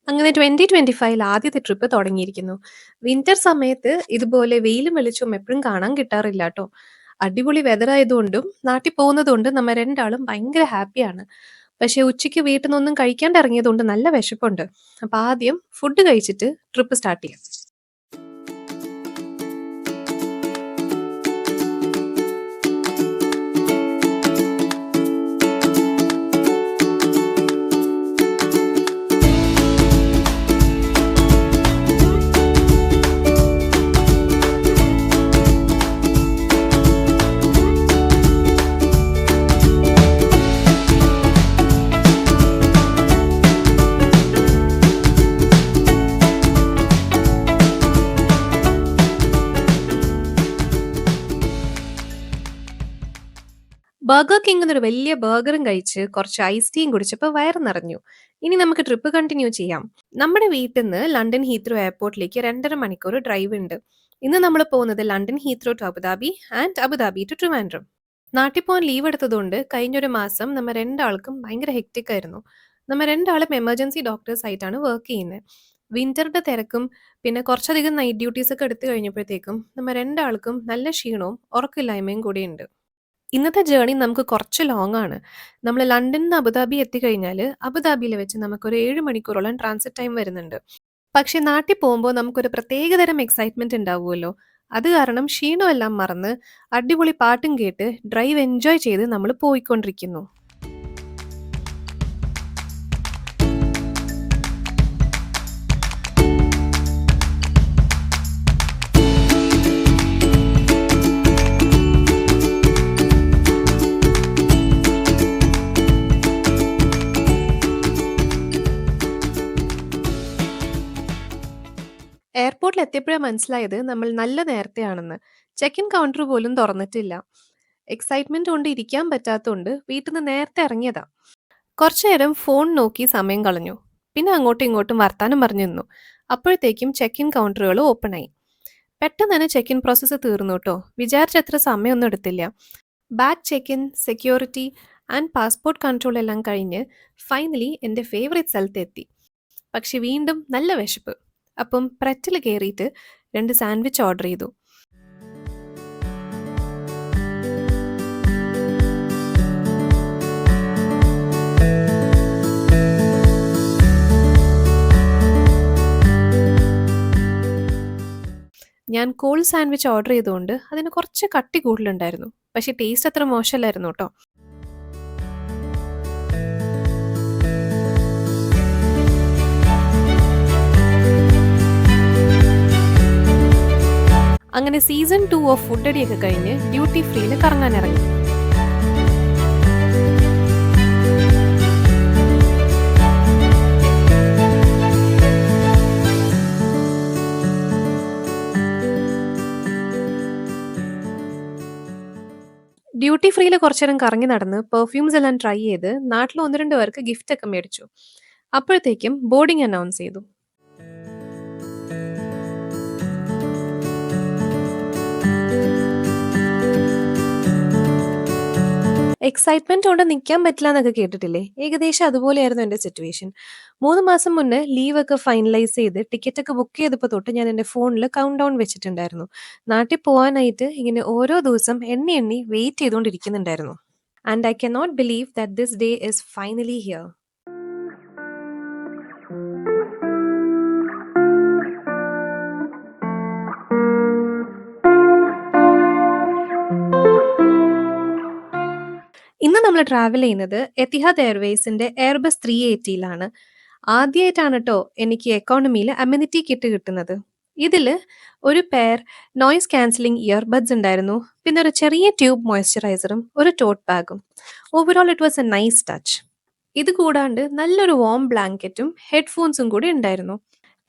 അങ്ങനെ 2025 ആദ്യത്തെ ട്രിപ്പ് തുടങ്ങിയിരിക്കുന്നു. വിന്റർ സമയത്ത് ഇതുപോലെ വെയിലും വെളിച്ചവും എപ്പഴും കാണാൻ കിട്ടാറില്ലാട്ടോ. അടിപൊളി വെതർ ആയതുകൊണ്ടും നാട്ടിൽ പോകുന്നതുകൊണ്ടും നമ്മ രണ്ടാളും ഭയങ്കര ഹാപ്പിയാണ്. പക്ഷേ ഉച്ചയ്ക്ക് വീട്ടിന്നൊന്നും കഴിക്കാണ്ട് ഇറങ്ങിയതുകൊണ്ട് നല്ല വിശപ്പുണ്ട്. അപ്പൊ ആദ്യം ഫുഡ് കഴിച്ചിട്ട് ട്രിപ്പ് സ്റ്റാർട്ട് ചെയ്യാം. ബർഗർ കിംഗ് എന്നൊരു വലിയ ബർഗറും കഴിച്ച് കുറച്ച് ഐസ് ടീയും കുടിച്ചപ്പോൾ വയറ് നിറഞ്ഞു. ഇനി നമുക്ക് ട്രിപ്പ് കണ്ടിന്യൂ ചെയ്യാം. നമ്മുടെ വീട്ടിൽ നിന്ന് ലണ്ടൻ ഹീത്രോ എയർപോർട്ടിലേക്ക് 2.5 മണിക്കൂർ ഡ്രൈവ് ഉണ്ട്. ഇന്ന് നമ്മൾ പോകുന്നത് London Heathrow to Abu Dhabi and Abu Dhabi to Trivandrum. നാട്ടിൽ പോകാൻ ലീവ് എടുത്തതുകൊണ്ട് കഴിഞ്ഞൊരു മാസം നമ്മ രണ്ടാൾക്കും ഭയങ്കര ഹെക്റ്റിക് ആയിരുന്നു. നമ്മ രണ്ടാളും എമർജൻസി ഡോക്ടേഴ്സ് ആയിട്ടാണ് വർക്ക് ചെയ്യുന്നത്. വിന്ററിന്റെ തിരക്കും പിന്നെ കുറച്ചധികം നൈറ്റ് ഡ്യൂട്ടീസ് ഒക്കെ എടുത്തു കഴിഞ്ഞപ്പോഴത്തേക്കും നമ്മ രണ്ടാൾക്കും നല്ല ക്ഷീണവും ഉറക്കമില്ലായ്മയും കൂടിയുണ്ട്. ഇന്നത്തെ ജേർണി നമുക്ക് കുറച്ച് ലോങ് ആണ്. നമ്മൾ ലണ്ടനിൽ നിന്ന് അബുദാബി എത്തിക്കഴിഞ്ഞാൽ അബുദാബിയിൽ വെച്ച് നമുക്കൊരു 7 മണിക്കൂറോളം ട്രാൻസിറ്റ് ടൈം വരുന്നുണ്ട്. പക്ഷെ നാട്ടിൽ പോകുമ്പോൾ നമുക്കൊരു പ്രത്യേകതരം എക്സൈറ്റ്മെന്റ് ഉണ്ടാവുമല്ലോ. അത് കാരണം ക്ഷീണമെല്ലാം മറന്ന് അടിപൊളി പാട്ടും കേട്ട് ഡ്രൈവ് എൻജോയ് ചെയ്ത് നമ്മൾ പോയിക്കൊണ്ടിരിക്കുന്നു. എയർപോർട്ടിൽ എത്തിയപ്പോഴാണ് മനസ്സിലായത് നമ്മൾ നല്ല നേരത്തെയാണെന്ന്. ചെക്ക് ഇൻ കൗണ്ടർ പോലും തുറന്നിട്ടില്ല. എക്സൈറ്റ്മെന്റ് കൊണ്ട് ഇരിക്കാൻ പറ്റാത്തതുകൊണ്ട് വീട്ടിൽ നിന്ന് നേരത്തെ ഇറങ്ങിയതാ. കുറച്ചു നേരം ഫോൺ നോക്കി സമയം കളഞ്ഞു. പിന്നെ അങ്ങോട്ടും ഇങ്ങോട്ടും വർത്താനം പറഞ്ഞു നിന്നു. അപ്പോഴത്തേക്കും ചെക്ക് ഇൻ കൗണ്ടറുകൾ ഓപ്പൺ ആയി. പെട്ടെന്ന് തന്നെ ചെക്ക് ഇൻ പ്രോസസ്സ് തീർന്നു കേട്ടോ. വിചാരിച്ചത്ര സമയമൊന്നും എടുത്തില്ല. Bag check in, security and passport control എല്ലാം കഴിഞ്ഞ് ഫൈനലി എൻ്റെ ഫേവറേറ്റ് സ്ഥലത്ത് എത്തി. പക്ഷെ വീണ്ടും നല്ല വിശപ്പ്. അപ്പം പ്രറ്റിൽ കയറിയിട്ട് 2 സാൻഡ്വിച്ച് ഓർഡർ ചെയ്തു. ഞാൻ കോൾഡ് സാൻഡ്വിച്ച് ഓർഡർ ചെയ്തുകൊണ്ട് അതിന് കുറച്ച് കട്ടി കൂടുതലുണ്ടായിരുന്നു. പക്ഷെ ടേസ്റ്റ് അത്ര മോശമല്ലായിരുന്നു കേട്ടോ. അങ്ങനെ സീസൺ 2 ഓഫ് ഫുഡ് അടിയൊക്കെ കഴിഞ്ഞ് ഡ്യൂട്ടി ഫ്രീയിൽ കറങ്ങാൻ ഇറങ്ങി. ഡ്യൂട്ടി ഫ്രീയിൽ കുറച്ചു നേരം കറങ്ങി നടന്ന് പെർഫ്യൂംസ് എല്ലാം ട്രൈ ചെയ്ത് നാട്ടിൽ 1-2 പേർക്ക് ഗിഫ്റ്റ് ഒക്കെ മേടിച്ചു. അപ്പോഴത്തേക്കും ബോർഡിംഗ് അനൗൺസ് ചെയ്തു. എക്സൈറ്റ്മെന്റ് കൊണ്ട് നിൽക്കാൻ പറ്റില്ല എന്നൊക്കെ കേട്ടിട്ടില്ലേ? ഏകദേശം അതുപോലെയായിരുന്നു എൻ്റെ സിറ്റുവേഷൻ. 3 മാസം മുന്നേ ലീവ് ഒക്കെ ഫൈനലൈസ് ചെയ്ത് ടിക്കറ്റ് ഒക്കെ ബുക്ക് ചെയ്തപ്പോൾ തൊട്ട് ഞാൻ എൻ്റെ ഫോണിൽ കൗണ്ട് ഡൗൺ വെച്ചിട്ടുണ്ടായിരുന്നു. നാട്ടിൽ പോകാനായിട്ട് ഇങ്ങനെ ഓരോ ദിവസം എണ്ണി എണ്ണി വെയിറ്റ് ചെയ്തുകൊണ്ടിരിക്കുന്നുണ്ടായിരുന്നു. And I cannot believe that this day is finally here. ഇന്ന് നമ്മൾ ട്രാവൽ ചെയ്യുന്നത് എത്തിഹാദ് എയർവേസിന്റെ എയർബസ് 380യിലാണ്. ആദ്യമായിട്ടാണ് കേട്ടോ എനിക്ക് എക്കോണമിയിൽ അമ്യൂണിറ്റി കിറ്റ് കിട്ടുന്നത്. ഇതിൽ ഒരു പെയർ നോയ്സ് ക്യാൻസലിംഗ് ഇയർബഡ്സ് ഉണ്ടായിരുന്നു. പിന്നെ ഒരു ചെറിയ ട്യൂബ് മോയ്സ്ചറൈസറും ഒരു ടോട്ട് ബാഗും. Overall it was A nice touch. ഇത് കൂടാണ്ട് നല്ലൊരു വോം ബ്ലാങ്കറ്റും ഹെഡ്ഫോൺസും കൂടി ഉണ്ടായിരുന്നു.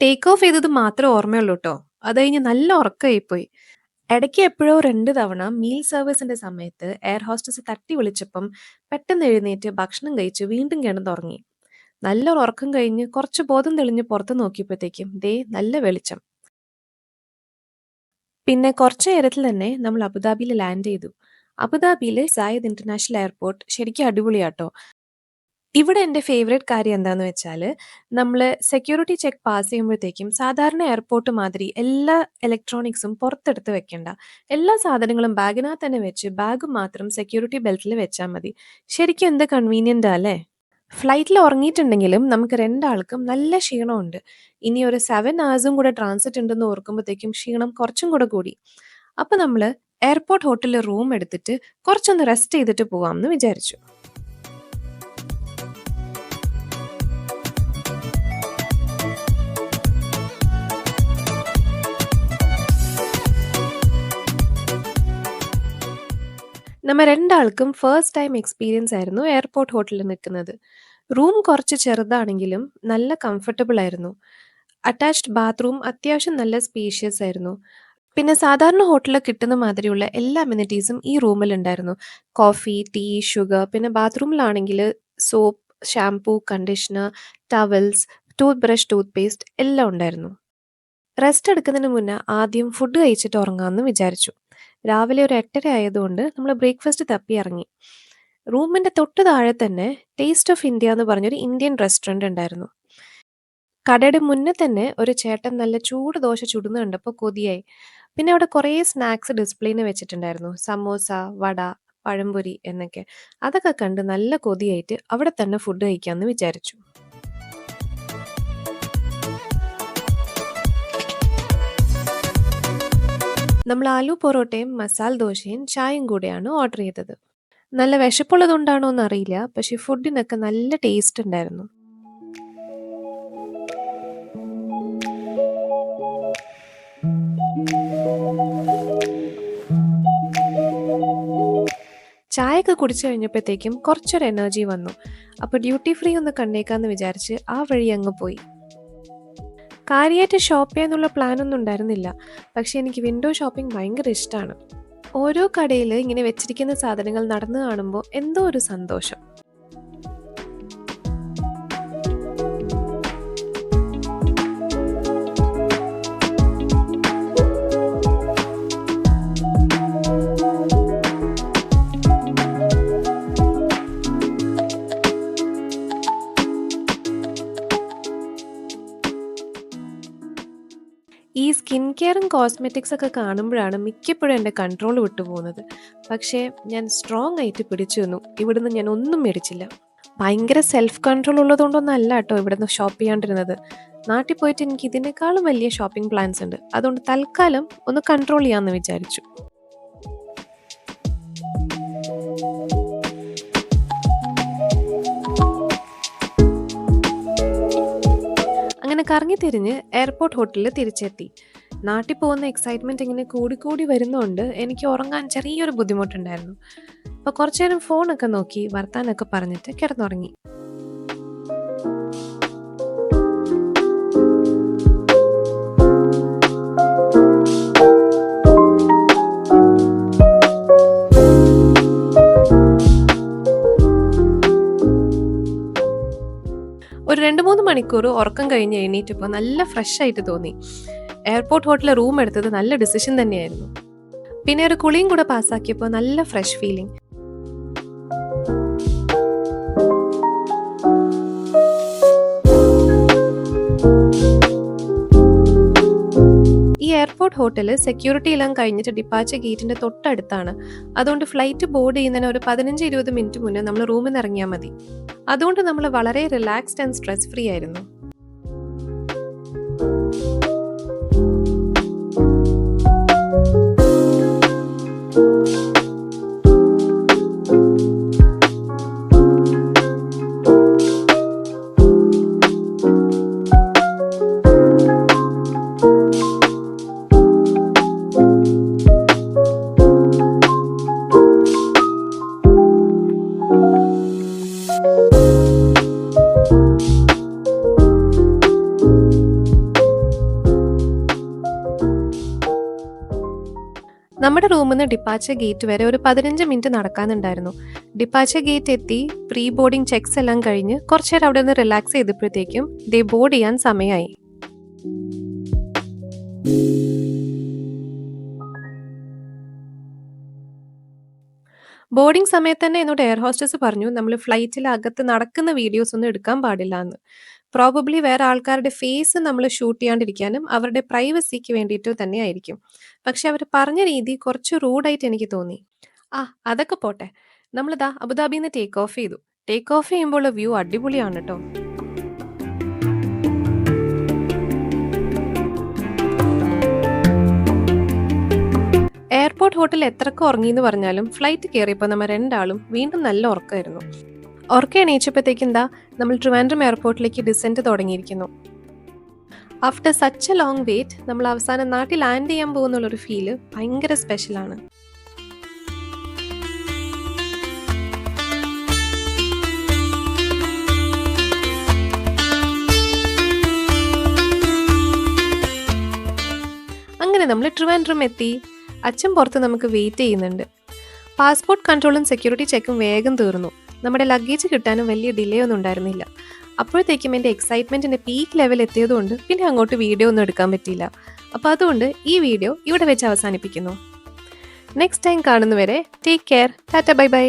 ടേക്ക് ഓഫ് ചെയ്തത് മാത്രമേ ഓർമ്മയുള്ളൂ കേട്ടോ. അത് കഴിഞ്ഞ് നല്ല ഉറക്കമായിപ്പോയി. ഇടയ്ക്ക് എപ്പോഴോ 2 തവണ മീൽ സർവീസിന്റെ സമയത്ത് എയർ ഹോസ്റ്റസ് തട്ടി വിളിച്ചപ്പം പെട്ടെന്ന് എഴുന്നേറ്റ് ഭക്ഷണം കഴിച്ച് വീണ്ടും കിടന്നുറങ്ങി. നല്ലൊരു ഉറക്കം കഴിഞ്ഞ് കുറച്ച് ബോധം തെളിഞ്ഞ് പുറത്ത് നോക്കിയപ്പോഴത്തേക്കും ദേ നല്ല വെളിച്ചം. പിന്നെ കുറച്ച് നേരത്തിൽ തന്നെ നമ്മൾ അബുദാബിയിൽ ലാൻഡ് ചെയ്തു. അബുദാബിയിലെ സായിദ് ഇന്റർനാഷണൽ എയർപോർട്ട് ശരിക്കും അടിപൊളിയാട്ടോ. ഇവിടെ എൻ്റെ ഫേവറേറ്റ് കാര്യം എന്താന്ന് വെച്ചാല്, നമ്മള് സെക്യൂരിറ്റി ചെക്ക് പാസ് ചെയ്യുമ്പഴത്തേക്കും സാധാരണ എയർപോർട്ട് മാതിരി എല്ലാ ഇലക്ട്രോണിക്സും പുറത്തെടുത്ത് വെക്കണ്ട. എല്ലാ സാധനങ്ങളും ബാഗിനകത്ത് തന്നെ വെച്ച് ബാഗ് മാത്രം സെക്യൂരിറ്റി ബെൽറ്റിൽ വെച്ചാ മതി. ശരിക്കും എന്ത് കൺവീനിയന്റാ അല്ലേ? ഫ്ലൈറ്റിൽ ഉറങ്ങിയിട്ടുണ്ടെങ്കിലും നമുക്ക് രണ്ടാൾക്കും നല്ല ക്ഷീണമുണ്ട്. ഇനി ഒരു 7 ഹവേഴ്സും കൂടെ ട്രാൻസിറ്റ് ഉണ്ടെന്ന് ഓർക്കുമ്പോഴത്തേക്കും ക്ഷീണം കുറച്ചും കൂടെ കൂടി. അപ്പൊ നമ്മള് എയർപോർട്ട് ഹോട്ടലിൽ റൂം എടുത്തിട്ട് കുറച്ചൊന്ന് റെസ്റ്റ് ചെയ്തിട്ട് പോവാംന്ന് വിചാരിച്ചു. നമ്മ രണ്ടാൾക്കും ഫസ്റ്റ് ടൈം എക്സ്പീരിയൻസ് ആയിരുന്നു എയർപോർട്ട് ഹോട്ടലിൽ നിൽക്കുന്നത്. റൂം കുറച്ച് ചെറുതാണെങ്കിലും നല്ല കംഫർട്ടബിൾ ആയിരുന്നു. അറ്റാച്ച്ഡ് ബാത്റൂം അത്യാവശ്യം നല്ല സ്പേഷ്യസ് ആയിരുന്നു. പിന്നെ സാധാരണ ഹോട്ടലിൽ കിട്ടുന്ന മാതിരിയുള്ള എല്ലാ അമ്യൂണിറ്റീസും ഈ റൂമിൽ ഉണ്ടായിരുന്നു. കോഫി, ടീ, ഷുഗർ, പിന്നെ ബാത്റൂമിലാണെങ്കിൽ soap, shampoo, conditioner, towels, toothbrush, toothpaste എല്ലാം ഉണ്ടായിരുന്നു. റെസ്റ്റ് എടുക്കുന്നതിന് മുന്നേ ആദ്യം ഫുഡ് കഴിച്ചിട്ട് ഉറങ്ങാമെന്ന് വിചാരിച്ചു. രാവിലെ ഒരു 8:30 ആയതുകൊണ്ട് നമ്മൾ ബ്രേക്ക്ഫാസ്റ്റ് തപ്പി ഇറങ്ങി. റൂമിന്റെ തൊട്ട് താഴെ തന്നെ ടേസ്റ്റ് ഓഫ് ഇന്ത്യ എന്ന് പറഞ്ഞൊരു ഇന്ത്യൻ റെസ്റ്റോറന്റ് ഉണ്ടായിരുന്നു. കടയുടെ മുന്നേ തന്നെ ഒരു ചേട്ടൻ നല്ല ചൂട് ദോശ ചുടുന്ന കണ്ടപ്പോൾ കൊതിയായി. പിന്നെ അവിടെ കുറേ സ്നാക്സ് ഡിസ്പ്ലേന് വെച്ചിട്ടുണ്ടായിരുന്നു. സമോസ, വട, പഴംപൊരി എന്നൊക്കെ. അതൊക്കെ കണ്ട് നല്ല കൊതിയായിട്ട് അവിടെ തന്നെ ഫുഡ് കഴിക്കാമെന്ന് വിചാരിച്ചു. നമ്മൾ ആലു പൊറോട്ടയും മസാല ദോശയും ചായയും കൂടെയാണ് ഓർഡർ ചെയ്തത്. നല്ല വിശപ്പുള്ളതുകൊണ്ടാണോ എന്നറിയില്ല, പക്ഷെ ഫുഡിനൊക്കെ നല്ല ടേസ്റ്റ് ഉണ്ടായിരുന്നു. ചായയൊക്കെ കുടിച്ചു കഴിഞ്ഞപ്പോഴത്തേക്കും കുറച്ചൊരു എനർജി വന്നു. അപ്പോൾ ഡ്യൂട്ടി ഫ്രീ ഒന്ന് കണ്ടേക്കാന്ന് വിചാരിച്ച് ആ വഴി അങ്ങ് പോയി. കാര്യമായിട്ട് ഷോപ്പ് ചെയ്യാന്നുള്ള പ്ലാനൊന്നും ഉണ്ടായിരുന്നില്ല. പക്ഷെ എനിക്ക് വിൻഡോ ഷോപ്പിംഗ് ഭയങ്കര ഇഷ്ടമാണ്. ഓരോ കടയിൽ ഇങ്ങനെ വെച്ചിരിക്കുന്ന സാധനങ്ങൾ നടന്നു കാണുമ്പോൾ എന്തോ ഒരു സന്തോഷം. ഈ സ്കിൻ കെയറും കോസ്മെറ്റിക്സ് ഒക്കെ കാണുമ്പോഴാണ് മിക്കപ്പോഴും എൻ്റെ കൺട്രോൾ വിട്ടുപോകുന്നത്. പക്ഷേ ഞാൻ സ്ട്രോങ് ആയിട്ട് പിടിച്ചു നിന്നു. ഇവിടുന്ന് ഞാൻ ഒന്നും മേടിച്ചില്ല. ഭയങ്കര സെൽഫ് കൺട്രോൾ ഉള്ളതുകൊണ്ടൊന്നും അല്ല കേട്ടോ ഇവിടുന്ന് ഷോപ്പ് ചെയ്യാണ്ടിരുന്നത്. നാട്ടിൽ പോയിട്ട് എനിക്ക് ഇതിനേക്കാളും വലിയ ഷോപ്പിംഗ് പ്ലാൻസ് ഉണ്ട്. അതുകൊണ്ട് തൽക്കാലം ഒന്ന് കൺട്രോൾ ചെയ്യാമെന്ന് വിചാരിച്ചു. അങ്ങനെ കറങ്ങി തിരിഞ്ഞ് എയർപോർട്ട് ഹോട്ടലിൽ തിരിച്ചെത്തി. നാട്ടിൽ പോകുന്ന എക്സൈറ്റ്മെൻറ്റ് ഇങ്ങനെ കൂടിക്കൂടി വരുന്നതുകൊണ്ട് എനിക്ക് ഉറങ്ങാൻ ചെറിയൊരു ബുദ്ധിമുട്ടുണ്ടായിരുന്നു. അപ്പോൾ കുറച്ചു നേരം ഫോണൊക്കെ നോക്കി വർത്താനൊക്കെ പറഞ്ഞിട്ട് കിടന്നുറങ്ങി. ഒരു 2-3 മണിക്കൂർ ഉറക്കം കഴിഞ്ഞ് എണീറ്റപ്പോൾ നല്ല ഫ്രഷ് ആയിട്ട് തോന്നി. എയർപോർട്ട് ഹോട്ടലിൽ റൂം എടുത്തത് നല്ല ഡിസിഷൻ തന്നെയായിരുന്നു. പിന്നെ ഒരു കുളിയും കൂടെ പാസ്സാക്കിയപ്പോൾ നല്ല ഫ്രഷ് ഫീലിംഗ്. ഈ എയർപോർട്ട് ഹോട്ടൽ സെക്യൂരിറ്റി എല്ലാം കഴിഞ്ഞിട്ട് ഡിപ്പാച്ചർ ഗേറ്റിന്റെ തൊട്ടടുത്താണ്. അതുകൊണ്ട് ഫ്ലൈറ്റ് ബോർഡ് ചെയ്യുന്നതിന് ഒരു 15-20 മിനിറ്റ് മുന്നേ നമ്മൾ റൂമിൽ നിന്ന് ഇറങ്ങിയാൽ മതി. അതുകൊണ്ട് നമ്മൾ വളരെ റിലാക്സ്ഡ് ആൻഡ് സ്ട്രെസ് ഫ്രീ ആയിരുന്നു. നമ്മുടെ റൂമിൽ നിന്ന് ഡിപ്പാച്ചർ ഗേറ്റ് വരെ ഒരു 15 മിനിറ്റ് നടക്കാനുണ്ടായിരുന്നു. ഡിപ്പാച്ചർ ഗേറ്റ് എത്തി പ്രീ ബോർഡിംഗ് ചെക്സ് എല്ലാം കഴിഞ്ഞ് കുറച്ചു നേരം അവിടെ നിന്ന് റിലാക്സ് ചെയ്തപ്പോഴത്തേക്കും ബോർഡ് ചെയ്യാൻ സമയമായി. ബോർഡിംഗ് സമയത്ത് തന്നെ എന്നോട് എയർ ഹോസ്റ്റസ് പറഞ്ഞു നമ്മൾ ഫ്ലൈറ്റിൽ അകത്ത് നടക്കുന്ന വീഡിയോസ് ഒന്നും എടുക്കാൻ പാടില്ല എന്ന്. പ്രോബബ്ലി വേറെ ആൾക്കാരുടെ ഫേസ് നമ്മൾ ഷൂട്ട് ചെയ്യാണ്ടിരിക്കാനും അവരുടെ പ്രൈവസിക്ക് വേണ്ടിയിട്ട് തന്നെ ആയിരിക്കും. പക്ഷെ അവർ പറഞ്ഞ രീതി കുറച്ച് റൂഡായിട്ട് എനിക്ക് തോന്നി. ആ, അതൊക്കെ പോട്ടെ. നമ്മളിതാ അബുദാബിന്ന് ടേക്ക് ഓഫ് ചെയ്തു. ടേക്ക് ഓഫ് ചെയ്യുമ്പോൾ വ്യൂ അടിപൊളിയാണ് കേട്ടോ. എയർപോർട്ട് ഹോട്ടലിൽ എത്രയൊക്കെ ഉറങ്ങിയെന്ന് പറഞ്ഞാലും ഫ്ലൈറ്റ് കയറിയപ്പോൾ നമ്മൾ രണ്ടാളും വീണ്ടും നല്ല ഉറക്കമായിരുന്നു. ഉറക്കം എണീച്ചപ്പോഴത്തേക്കും എന്താ നമ്മൾ ട്രിവാൻഡ്രം എയർപോർട്ടിലേക്ക് ഡിസെൻറ്റ് തുടങ്ങിയിരിക്കുന്നു. After such a long wait നമ്മൾ അവസാനം നാട്ടിൽ ലാൻഡ് ചെയ്യാൻ പോകുന്നുള്ളൊരു ഫീല് ഭയങ്കര സ്പെഷ്യലാണ്. അങ്ങനെ നമ്മൾ ട്രിവാൻഡ്രം എത്തി. അച്ഛൻ പുറത്ത് നമുക്ക് വെയിറ്റ് ചെയ്യുന്നുണ്ട്. പാസ്പോർട്ട് കൺട്രോളും സെക്യൂരിറ്റി ചെക്കും വേഗം തീർന്നു. നമ്മുടെ ലഗേജ് കിട്ടാനും വലിയ ഡിലേ ഒന്നും ഉണ്ടായിരുന്നില്ല. അപ്പോഴത്തേക്കും എൻ്റെ എക്സൈറ്റ്മെൻറ്റിൻ്റെ പീക്ക് ലെവൽ എത്തിയതുകൊണ്ട് പിന്നെ അങ്ങോട്ട് വീഡിയോ ഒന്നും എടുക്കാൻ പറ്റിയില്ല. അപ്പോൾ അതുകൊണ്ട് ഈ വീഡിയോ ഇവിടെ വെച്ച് അവസാനിപ്പിക്കുന്നു. നെക്സ്റ്റ് ടൈം കാണുന്നവരെ take care. Tata, bye bye.